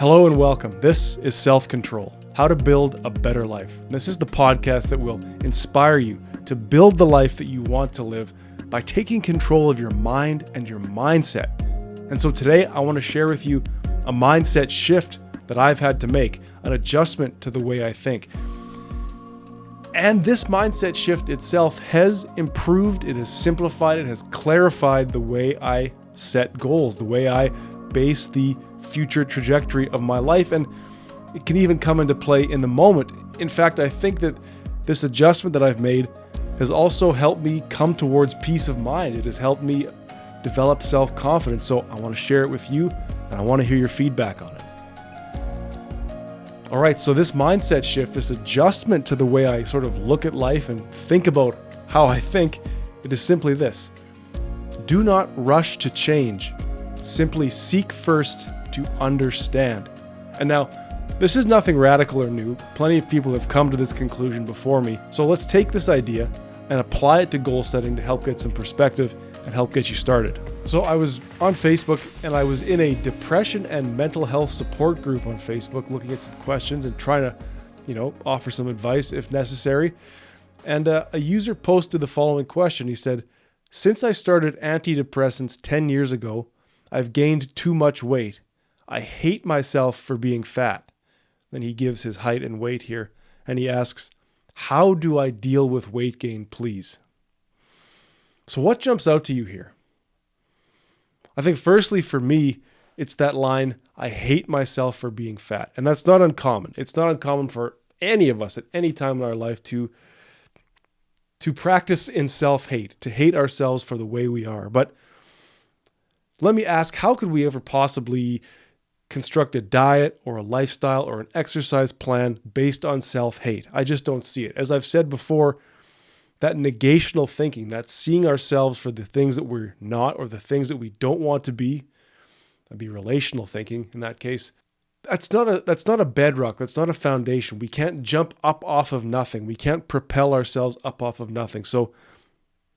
Hello and welcome. This is Self-Control, How to Build a Better Life. This is the podcast that will inspire you to build the life that you want to live by taking control of your mind and your mindset. And so today I want to share with you a mindset shift that I've had to make, an adjustment to the way I think. And this mindset shift itself has improved, it has simplified, it has clarified the way I set goals, the way I base the future trajectory of my life, and it can even come into play in the moment. In fact, I think that this adjustment that I've made has also helped me come towards peace of mind. It has helped me develop self-confidence. So I want to share it with you, and I want to hear your feedback on it. All right, so this mindset shift, this adjustment to the way I sort of look at life and think about how I think, it is simply this: do not rush to change. Simply seek first to understand. And now, this is nothing radical or new. Plenty of people have come to this conclusion before me. So let's take this idea and apply it to goal setting to help get some perspective and help get you started. So I was on Facebook and I was in a depression and mental health support group on Facebook, looking at some questions and trying to, offer some advice if necessary. And a user posted the following question. He said, "Since I started antidepressants 10 years ago, I've gained too much weight. I hate myself for being fat." Then he gives his height and weight here, and he asks, "How do I deal with weight gain, please?" So what jumps out to you here? I think firstly for me, it's that line, "I hate myself for being fat." And that's not uncommon. It's not uncommon for any of us at any time in our life to practice in self-hate, to hate ourselves for the way we are. But let me ask, how could we ever possibly construct a diet or a lifestyle or an exercise plan based on self-hate? I just don't see it. As I've said before, that negational thinking, that seeing ourselves for the things that we're not or the things that we don't want to be, that'd be relational thinking in that case. That's not a bedrock. That's not a foundation. We can't jump up off of nothing. We can't propel ourselves up off of nothing. So,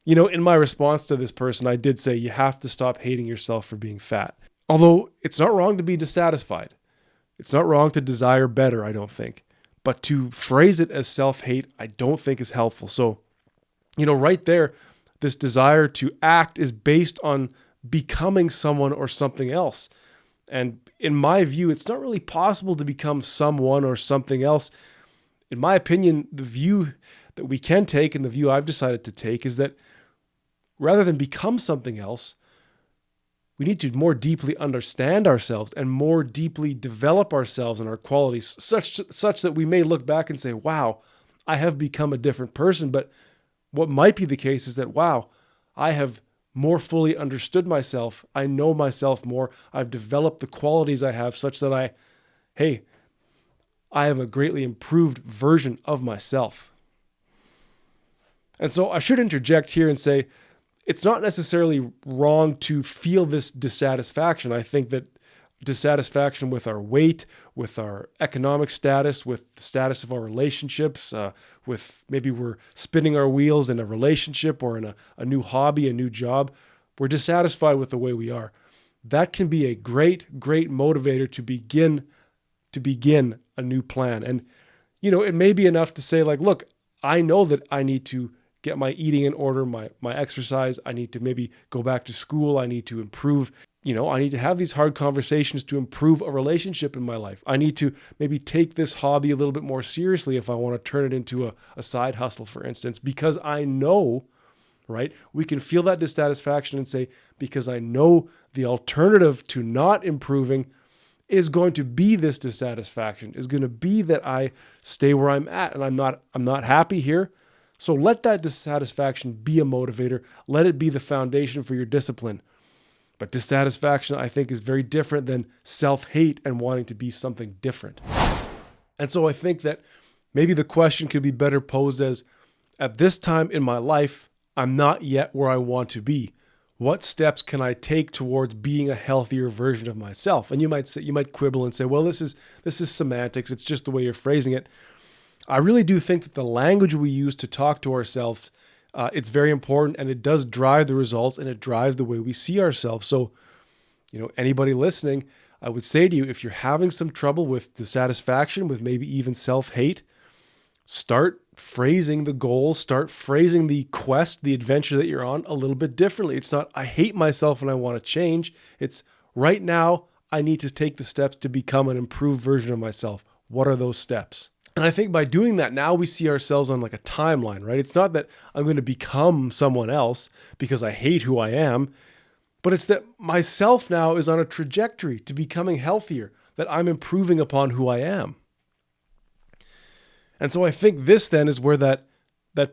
in my response to this person, I did say you have to stop hating yourself for being fat. Although it's not wrong to be dissatisfied. It's not wrong to desire better, I don't think. But to phrase it as self-hate, I don't think is helpful. So, right there, this desire to act is based on becoming someone or something else. And in my view, it's not really possible to become someone or something else. In my opinion, the view that we can take, and the view I've decided to take, is that rather than become something else, we need to more deeply understand ourselves and more deeply develop ourselves and our qualities such that we may look back and say, wow, I have become a different person. But what might be the case is that, wow, I have more fully understood myself. I know myself more. I've developed the qualities I have such that I am a greatly improved version of myself. And so I should interject here and say, it's not necessarily wrong to feel this dissatisfaction. I think that dissatisfaction with our weight, with our economic status, with the status of our relationships, with maybe we're spinning our wheels in a relationship or in a new hobby, a new job, we're dissatisfied with the way we are. That can be a great, great motivator to begin a new plan. And, it may be enough to say, like, look, I know that I need to get my eating in order, my exercise. I need to maybe go back to school. I need to improve. I need to have these hard conversations to improve a relationship in my life. I need to maybe take this hobby a little bit more seriously if I want to turn it into a side hustle, for instance, because I know, right? We can feel that dissatisfaction and say, because I know the alternative to not improving is going to be this dissatisfaction, is going to be that I stay where I'm at and I'm not happy here. So let that dissatisfaction be a motivator. Let it be the foundation for your discipline. But dissatisfaction, I think, is very different than self-hate and wanting to be something different. And so I think that maybe the question could be better posed as, at this time in my life, I'm not yet where I want to be. What steps can I take towards being a healthier version of myself? And you might quibble and say, well, this is semantics. It's just the way you're phrasing it. I really do think that the language we use to talk to ourselves, it's very important, and it does drive the results, and it drives the way we see ourselves. So, anybody listening, I would say to you, if you're having some trouble with dissatisfaction, with maybe even self-hate, start phrasing the goal, start phrasing the quest, the adventure that you're on a little bit differently. It's not, I hate myself and I want to change. It's right now, I need to take the steps to become an improved version of myself. What are those steps? And I think by doing that, now we see ourselves on like a timeline, right? It's not that I'm going to become someone else because I hate who I am, but it's that myself now is on a trajectory to becoming healthier, that I'm improving upon who I am. And so I think this then is where that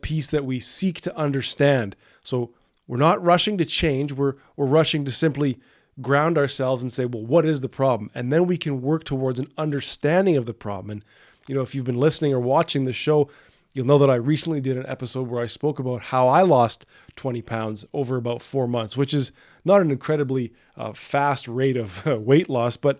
piece that we seek to understand. So we're not rushing to change. We're rushing to simply ground ourselves and say, well, what is the problem? And then we can work towards an understanding of the problem. And, if you've been listening or watching the show, you'll know that I recently did an episode where I spoke about how I lost 20 pounds over about 4 months, which is not an incredibly fast rate of weight loss, but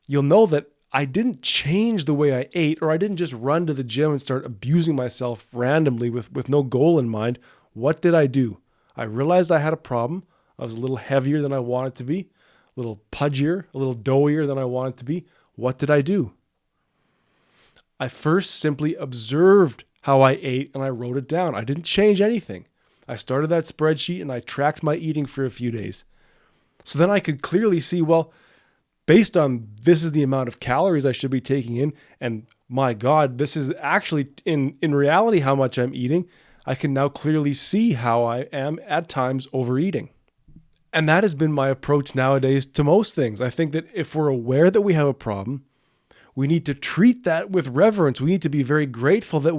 you'll know that I didn't change the way I ate, or I didn't just run to the gym and start abusing myself randomly with no goal in mind. What did I do? I realized I had a problem. I was a little heavier than I wanted to be, a little pudgier, a little doughier than I wanted to be. What did I do? I first simply observed how I ate and I wrote it down. I didn't change anything. I started that spreadsheet and I tracked my eating for a few days. So then I could clearly see, well, based on this is the amount of calories I should be taking in, and my God, this is actually in reality how much I'm eating, I can now clearly see how I am at times overeating. And that has been my approach nowadays to most things. I think that if we're aware that we have a problem, we need to treat that with reverence. We need to be very grateful that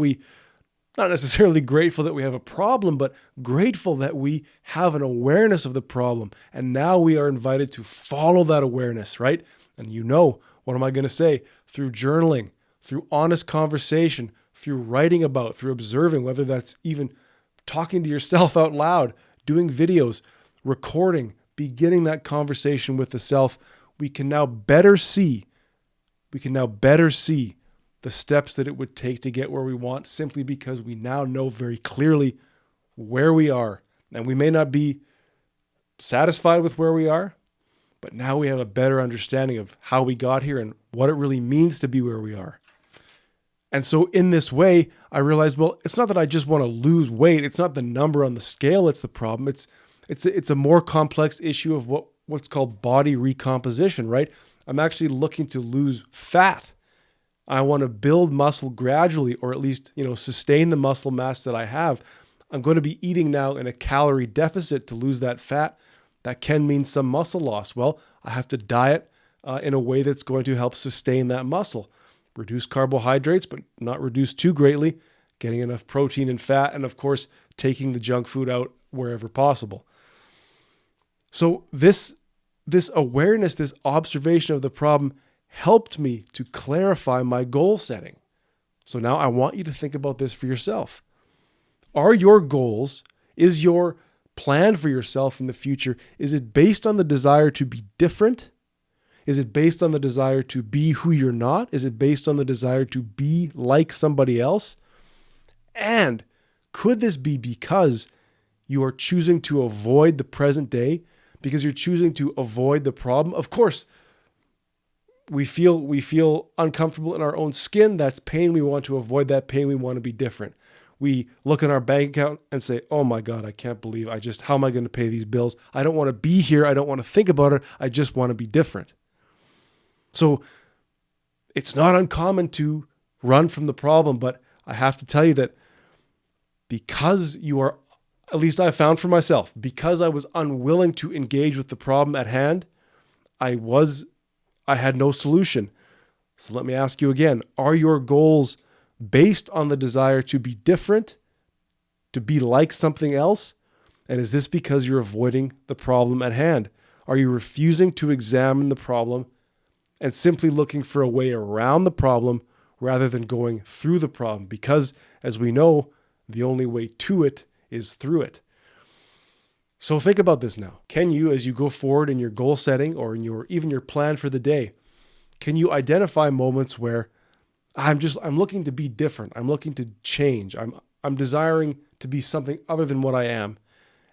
not necessarily grateful that we have a problem, but grateful that we have an awareness of the problem. And now we are invited to follow that awareness, right? And what am I going to say? Through journaling, through honest conversation, through writing about, through observing, whether that's even talking to yourself out loud, doing videos, recording, beginning that conversation with the self, we can now better see the steps that it would take to get where we want, simply because we now know very clearly where we are. And we may not be satisfied with where we are, but now we have a better understanding of how we got here and what it really means to be where we are. And so in this way, I realized, well, it's not that I just want to lose weight. It's not the number on the scale that's the problem. It's a more complex issue of what's called body recomposition, right? I'm actually looking to lose fat. I want to build muscle gradually, or at least, sustain the muscle mass that I have. I'm going to be eating now in a calorie deficit to lose that fat. That can mean some muscle loss. Well, I have to diet in a way that's going to help sustain that muscle. Reduce carbohydrates, but not reduce too greatly, getting enough protein and fat, and of course, taking the junk food out wherever possible. So this awareness, this observation of the problem helped me to clarify my goal setting. So now I want you to think about this for yourself. Are your goals, is your plan for yourself in the future, is it based on the desire to be different? Is it based on the desire to be who you're not? Is it based on the desire to be like somebody else? And could this be because you are choosing to avoid the present day, because you're choosing to avoid the problem? Of course, we feel uncomfortable in our own skin. That's pain. We want to avoid that pain. We want to be different. We look at our bank account and say, oh my God, I can't believe how am I going to pay these bills? I don't want to be here. I don't want to think about it. I just want to be different. So it's not uncommon to run from the problem, but I have to tell you that because at least I found for myself, because I was unwilling to engage with the problem at hand, I had no solution. So let me ask you again, are your goals based on the desire to be different, to be like something else? And is this because you're avoiding the problem at hand? Are you refusing to examine the problem and simply looking for a way around the problem rather than going through the problem? Because, as we know, the only way to it is through it. So think about this now. Can you, as you go forward in your goal setting or in even your plan for the day, can you identify moments where I'm looking to be different. I'm looking to change. I'm desiring to be something other than what I am.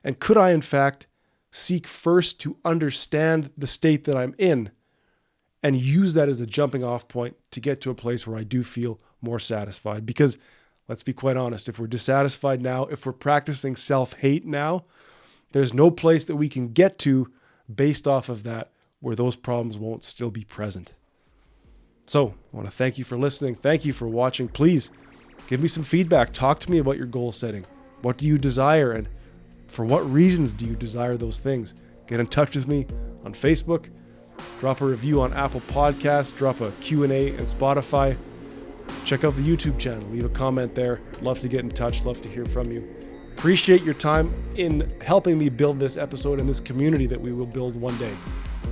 And could I, in fact, seek first to understand the state that I'm in and use that as a jumping off point to get to a place where I do feel more satisfied. Because let's be quite honest, if we're dissatisfied now, if we're practicing self-hate now, there's no place that we can get to based off of that where those problems won't still be present. So I want to thank you for listening. Thank you for watching. Please give me some feedback. Talk to me about your goal setting. What do you desire, and for what reasons do you desire those things? Get in touch with me on Facebook. Drop a review on Apple Podcasts. Drop a Q&A in Spotify. Check out the YouTube channel. Leave a comment there. Love to get in touch. Love to hear from you. Appreciate your time in helping me build this episode and this community that we will build one day.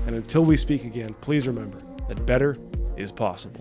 And until we speak again, please remember that better is possible.